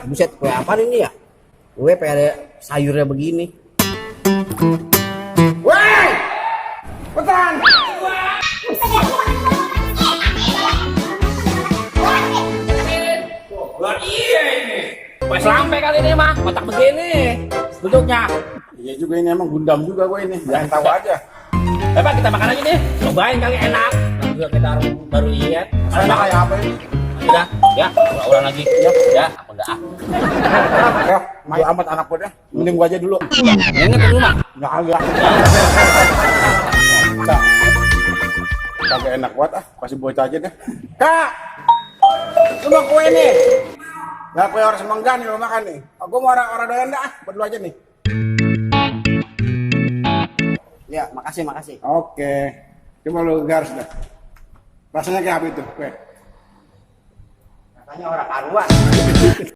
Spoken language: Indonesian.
Buset, kue apa ini ya? Kue ada sayurnya begini. Woi! Petan! Buat iya ini. Kue sampai kali ini mah, kotak begini bentuknya. Iya juga ini emang gundam juga gue ini. Jangan tahu aja. Pak kita makan aja nih. Cobain kali enak. Nah, juga kita baru lihat. Enak kayak apa ini? Udah, ya, ulang lagi. Ya, apa enggak ah. Ya, malu amat anak gue deh. Mending gue aja dulu. Ingat ke rumah. Nggak agak. Kak, kagak enak buat ah. Kasih bocah aja deh. Kak! Lu mau kue nih? Nggak kue orang semangga nih lu makan nih. Gue mau orang doyan dah. Berdua aja nih. Ya, makasih. Oke. Coba lu garis dah. Rasanya kayak apa itu kue? Katanya orang karuan.